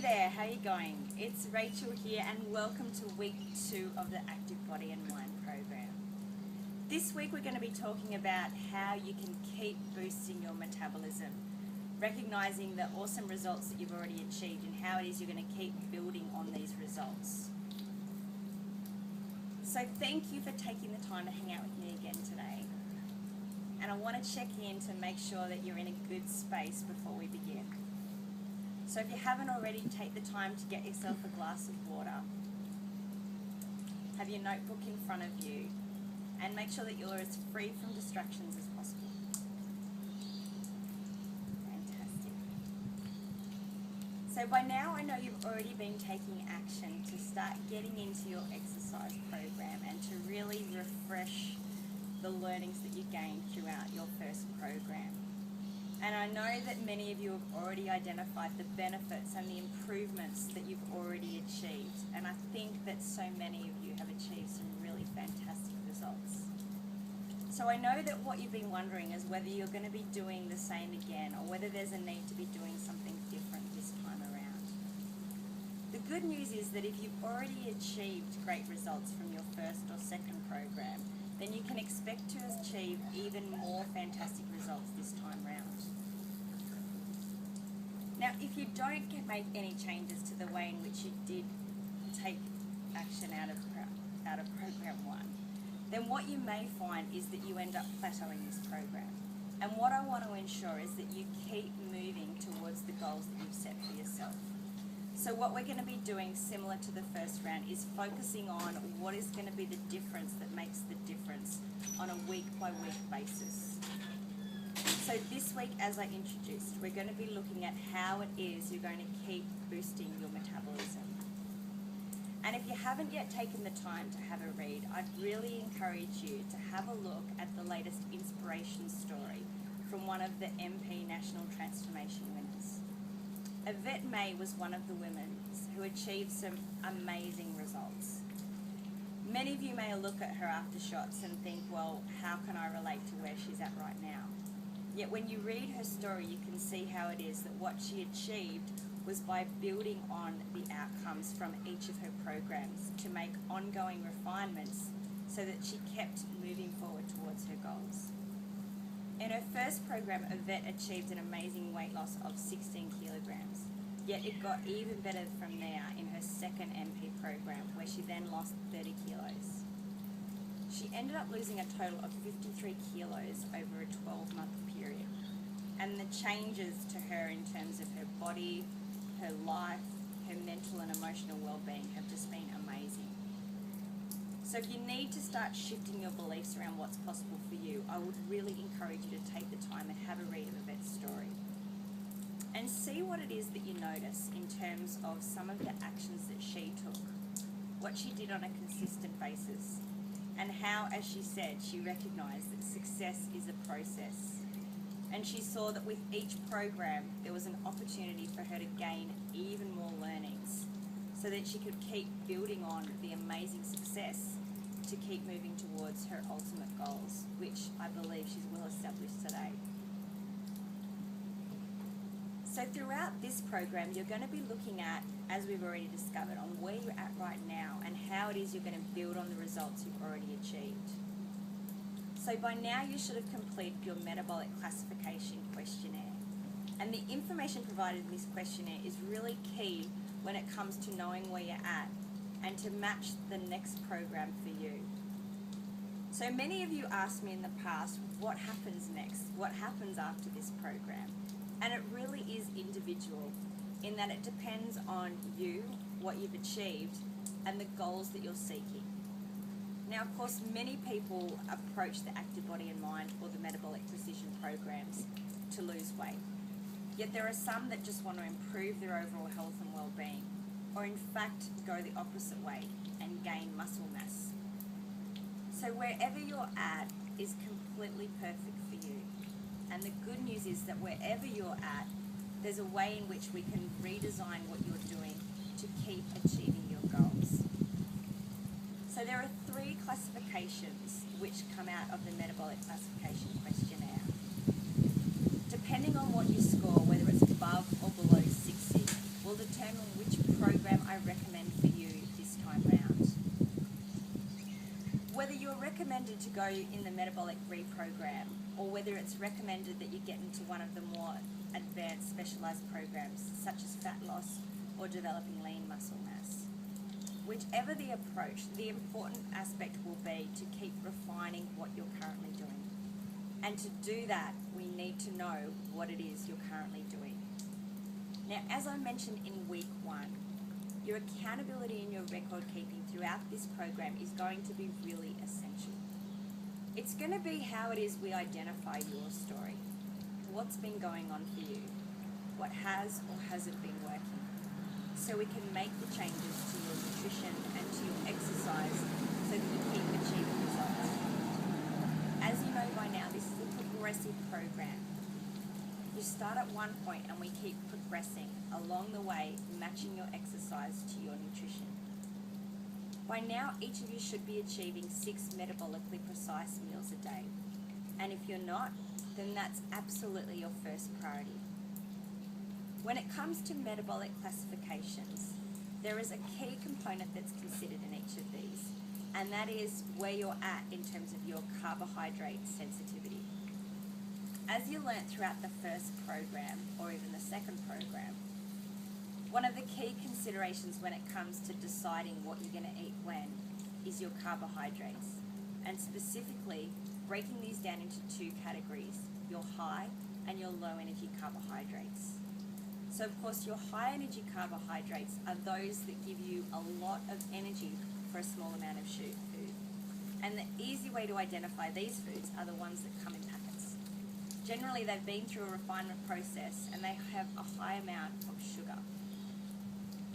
there, how are you going? It's Rachel here and welcome to week 2 of the Active Body and Mind program. This week we're going to be talking about how you can keep boosting your metabolism, recognizing the awesome results that you've already achieved and how it is you're going to keep building on these results. So thank you for taking the time to hang out with me again today. And I want to check in to make sure that you're in a good space before we begin. So if you haven't already, take the time to get yourself a glass of water. Have your notebook in front of you and make sure that you're as free from distractions as possible. Fantastic. So by now I know you've already been taking action to start getting into your exercise program and to really refresh the learnings that you gained throughout your first program. And I know that many of you have already identified the benefits and the improvements that you've already achieved. And I think that so many of you have achieved some really fantastic results. So I know that what you've been wondering is whether you're going to be doing the same again or whether there's a need to be doing something different this time around. The good news is that if you've already achieved great results from your first or second program, then you can expect to achieve even more fantastic results this time round. Now, if you don't make any changes to the way in which you did take action out of program 1, then what you may find is that you end up plateauing this program. And what I want to ensure is that you keep moving towards the goals that you've set for yourself. So what we're going to be doing, similar to the first round, is focusing on what is going to be the difference that makes the difference on a week-by-week basis. So this week, as I introduced, we're going to be looking at how it is you're going to keep boosting your metabolism. And if you haven't yet taken the time to have a read, I'd really encourage you to have a look at the latest inspiration story from one of the MP National Transformation winners. Yvette May was one of the women who achieved some amazing results. Many of you may look at her aftershots and think, well, how can I relate to where she's at right now? Yet when you read her story, you can see how it is that what she achieved was by building on the outcomes from each of her programs to make ongoing refinements so that she kept moving forward towards her goals. In her first program, Yvette achieved an amazing weight loss of 16 kilograms, yet it got even better from there in her second MP program, where she then lost 30 kilos. She ended up losing a total of 53 kilos over a 12-month period, and the changes to her in terms of her body, her life, her mental and emotional well-being have just been amazing. So if you need to start shifting your beliefs around what's possible for you, I would really encourage you to take the time and have a read of Yvette's story. And see what it is that you notice in terms of some of the actions that she took, what she did on a consistent basis, and how, as she said, she recognised that success is a process. And she saw that with each program, there was an opportunity for her to gain even more learnings so that she could keep building on the amazing success to keep moving towards her ultimate goals, which I believe she's well established today. So throughout this program, you're going to be looking at, as we've already discovered, on where you're at right now and how it is you're going to build on the results you've already achieved. So by now you should have completed your metabolic classification questionnaire. And the information provided in this questionnaire is really key when it comes to knowing where you're at and to match the next program for you. So many of you asked me in the past, what happens next? What happens after this program? And it really is individual in that it depends on you, what you've achieved, and the goals that you're seeking. Now, of course, many people approach the Active Body and Mind or the Metabolic Precision programs to lose weight. Yet there are some that just want to improve their overall health and well-being, or in fact go the opposite way and gain muscle mass. So wherever you're at is completely perfect for you. And the good news is that wherever you're at, there's a way in which we can redesign what you're doing to keep achieving your goals. So there are 3 classifications which come out of the metabolic classification questionnaire. Depending on what you score, whether it's above or below 60, will determine learn which program I recommend for you this time round. Whether you're recommended to go in the metabolic reprogram or whether it's recommended that you get into one of the more advanced specialised programs such as fat loss or developing lean muscle mass. Whichever the approach, the important aspect will be to keep refining what you're currently doing. And to do that, we need to know what it is you're currently doing. Now, as I mentioned in week 1, your accountability and your record keeping throughout this program is going to be really essential. It's going to be how it is we identify your story, what's been going on for you, what has or hasn't been working, so we can make the changes to your nutrition and to your exercise so that you keep achieving results. As you know by now, this is a progressive program. You start at one point and we keep progressing along the way, matching your exercise to your nutrition. By now, each of you should be achieving 6 metabolically precise meals a day. And if you're not, then that's absolutely your first priority. When it comes to metabolic classifications, there is a key component that's considered in each of these, and that is where you're at in terms of your carbohydrate sensitivity. As you learnt throughout the first program, or even the second program, one of the key considerations when it comes to deciding what you're going to eat when is your carbohydrates, and specifically breaking these down into 2 categories, your high and your low energy carbohydrates. So of course your high energy carbohydrates are those that give you a lot of energy for a small amount of food. And the easy way to identify these foods are the ones that come in packets. Generally they've been through a refinement process and they have a high amount of sugar,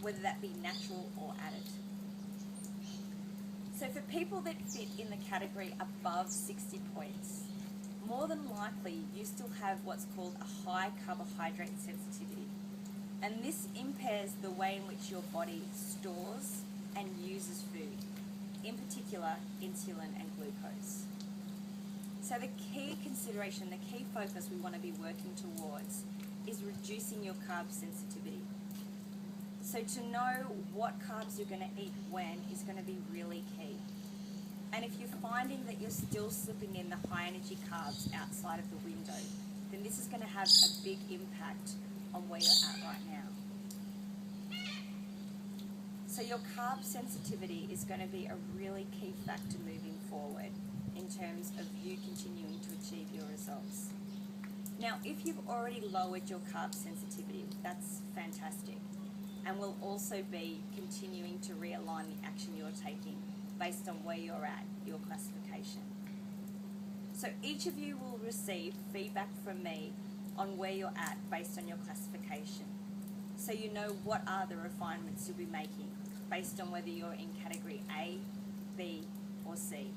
whether that be natural or added. So for people that fit in the category above 60 points, more than likely you still have what's called a high carbohydrate sensitivity. And this impairs the way in which your body stores and uses food, in particular insulin and glucose. So the key consideration, the key focus we want to be working towards is reducing your carb sensitivity. So to know what carbs you're going to eat when is going to be really key. And if you're finding that you're still slipping in the high energy carbs outside of the window, then this is going to have a big impact on where you're at right now. So your carb sensitivity is going to be a really key factor moving forward in terms of you continuing to achieve your results. Now, if you've already lowered your carb sensitivity, that's fantastic. And we'll also be continuing to realign the action you're taking based on where you're at, your classification. So each of you will receive feedback from me on where you're at based on your classification. So you know what are the refinements you'll be making based on whether you're in category A, B, or C.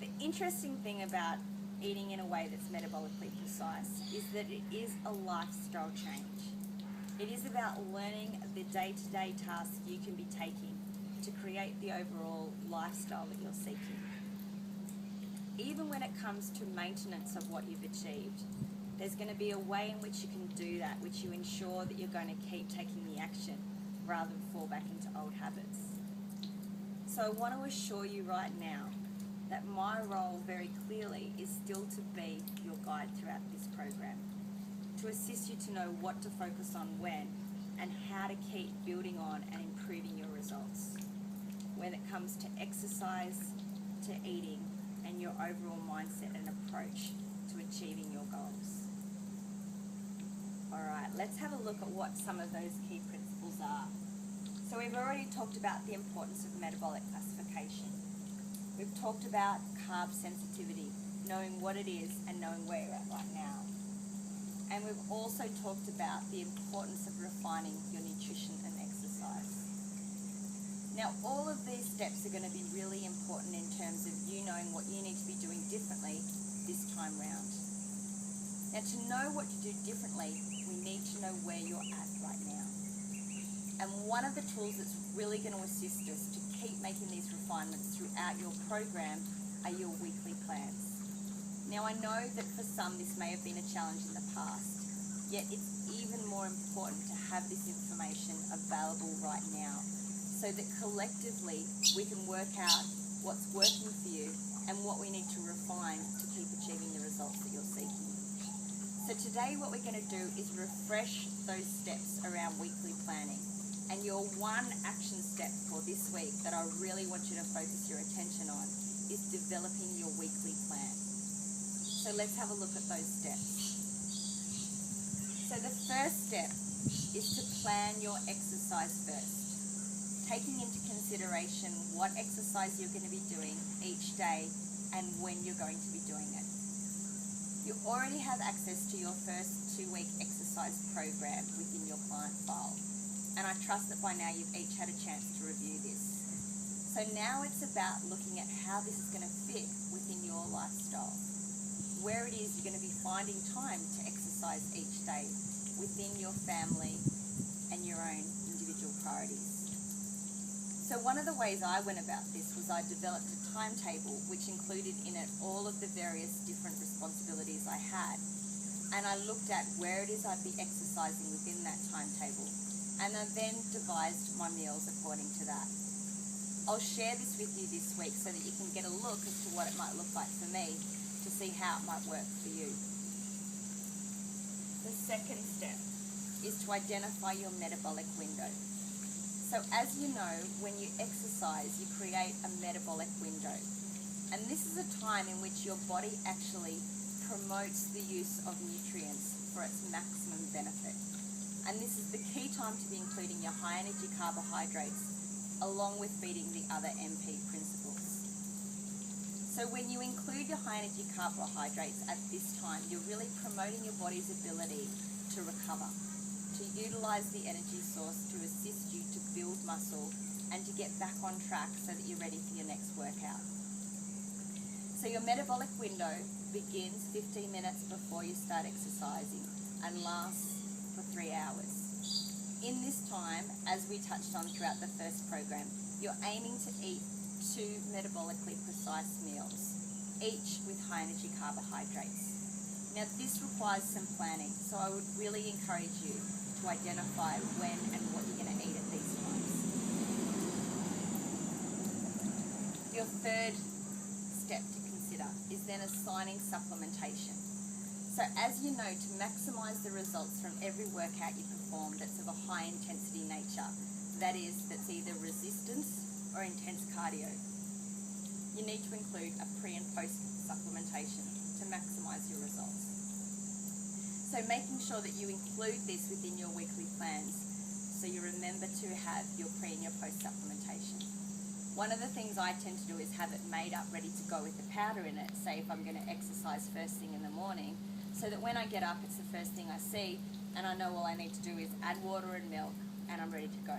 The interesting thing about eating in a way that's metabolically precise is that it is a lifestyle change. It is about learning the day-to-day tasks you can be taking to create the overall lifestyle that you're seeking. Even when it comes to maintenance of what you've achieved, there's going to be a way in which you can do that, which you ensure that you're going to keep taking the action rather than fall back into old habits. So I want to assure you right now that my role very clearly is still to be your guide throughout this program, to assist you to know what to focus on when and how to keep building on and improving your results when it comes to exercise, to eating, and your overall mindset and approach to achieving your goals. Alright, let's have a look at what some of those key principles are. So we've already talked about the importance of metabolic classification. We've talked about carb sensitivity, knowing what it is and knowing where you're at right now. And we've also talked about the importance of refining your nutrition and exercise. Now, all of these steps are going to be really important in terms of you knowing what you need to be doing differently this time round. Now, to know what to do differently, we need to know where you're at right now. And one of the tools that's really going to assist us to keep making these refinements throughout your program are your weekly plans. Now, I know that for some this may have been a challenge in the past. Yet it's even more important to have this information available right now so that collectively we can work out what's working for you and what we need to refine to keep achieving the results that you're seeking. So today what we're going to do is refresh those steps around weekly planning. And your one action step for this week that I really want you to focus your attention on is developing your weekly plan. So let's have a look at those steps. So the first step is to plan your exercise first, taking into consideration what exercise you're going to be doing each day and when you're going to be doing it. You already have access to your first 2-week exercise program within your client file. And I trust that by now you've each had a chance to review this. So now it's about looking at how this is going to fit within your lifestyle. Where it is you're going to be finding time to exercise each day within your family and your own individual priorities. So one of the ways I went about this was I developed a timetable which included in it all of the various different responsibilities I had. And I looked at where it is I'd be exercising within that timetable. And I then devised my meals according to that. I'll share this with you this week so that you can get a look as to what it might look like for me to see how it might work for you. The second step is to identify your metabolic window. So as you know, when you exercise, you create a metabolic window. And this is a time in which your body actually promotes the use of nutrients for its maximum benefit. And this is the key time to be including your high energy carbohydrates along with feeding the other MP principles. So when you include your high energy carbohydrates at this time, you're really promoting your body's ability to recover, to utilize the energy source to assist you to build muscle and to get back on track so that you're ready for your next workout. So your metabolic window begins 15 minutes before you start exercising and lasts for 3 hours. In this time, as we touched on throughout the first program, you're aiming to eat 2 metabolically precise meals, each with high energy carbohydrates. Now this requires some planning, so I would really encourage you to identify when and what you're going to eat at these times. Your third step to consider is then assigning supplementation. So as you know, to maximise the results from every workout you perform that's of a high intensity nature, that is, that's either resistance or intense cardio, you need to include a pre and post supplementation to maximise your results. So making sure that you include this within your weekly plans so you remember to have your pre and your post supplementation. One of the things I tend to do is have it made up ready to go with the powder in it, say if I'm going to exercise first thing in the morning, so that when I get up it's the first thing I see and I know all I need to do is add water and milk and I'm ready to go.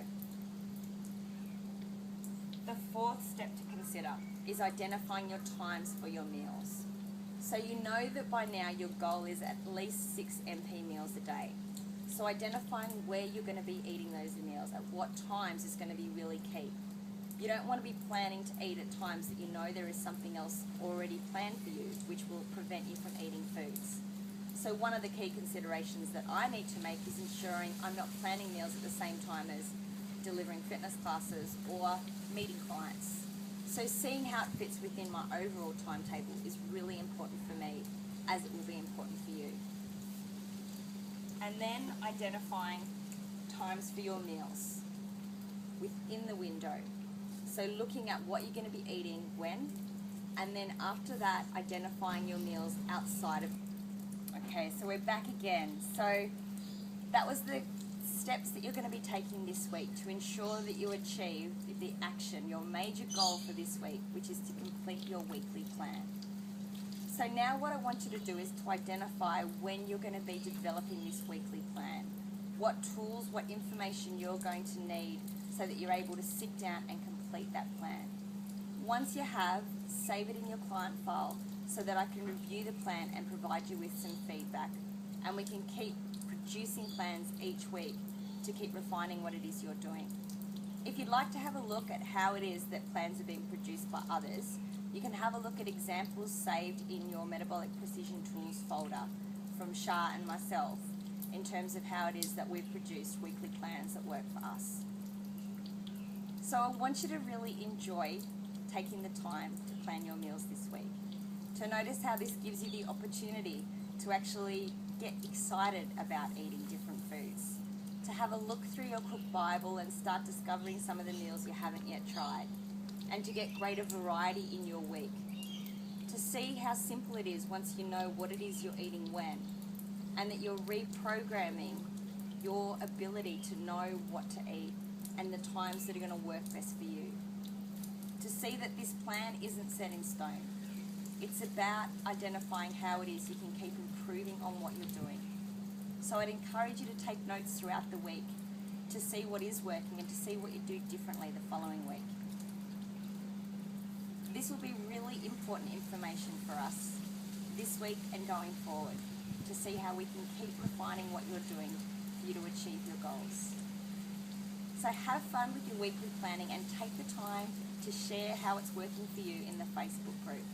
The fourth step to consider is identifying your times for your meals. So you know that by now your goal is at least 6 MP meals a day. So identifying where you're going to be eating those meals, at what times, is going to be really key. You don't want to be planning to eat at times that you know there is something else already planned for you, which will prevent you from eating foods. So one of the key considerations that I need to make is ensuring I'm not planning meals at the same time as delivering fitness classes or meeting clients. So seeing how it fits within my overall timetable is really important for me, as it will be important for you. And then identifying times for your meals within the window. So looking at what you're going to be eating when, and then after that identifying your meals outside of. Okay, so we're back again. So that was the steps that you're going to be taking this week to ensure that you achieve the action, your major goal for this week, which is to complete your weekly plan. So now what I want you to do is to identify when you're going to be developing this weekly plan, what tools, what information you're going to need so that you're able to sit down and complete that plan. Once you have, save it in your client file so that I can review the plan and provide you with some feedback, and we can keep producing plans each week to keep refining what it is you're doing. If you'd like to have a look at how it is that plans are being produced by others, you can have a look at examples saved in your Metabolic Precision Tools folder from Shah and myself. in terms of how it is that we've produced weekly plans that work for us. So I want you to really enjoy taking the time to plan your meals this week. To notice how this gives you the opportunity to actually get excited about eating different foods. To have a look through your cook Bible and start discovering some of the meals you haven't yet tried. And to get greater variety in your week. To see how simple it is once you know what it is you're eating when. And that you're reprogramming your ability to know what to eat and the times that are going to work best for you. To see that this plan isn't set in stone. It's about identifying how it is you can keep improving on what you're doing. So I'd encourage you to take notes throughout the week to see what is working and to see what you do differently the following week. This will be really important information for us this week and going forward to see how we can keep refining what you're doing for you to achieve your goals. So have fun with your weekly planning and take the time to share how it's working for you in the Facebook group.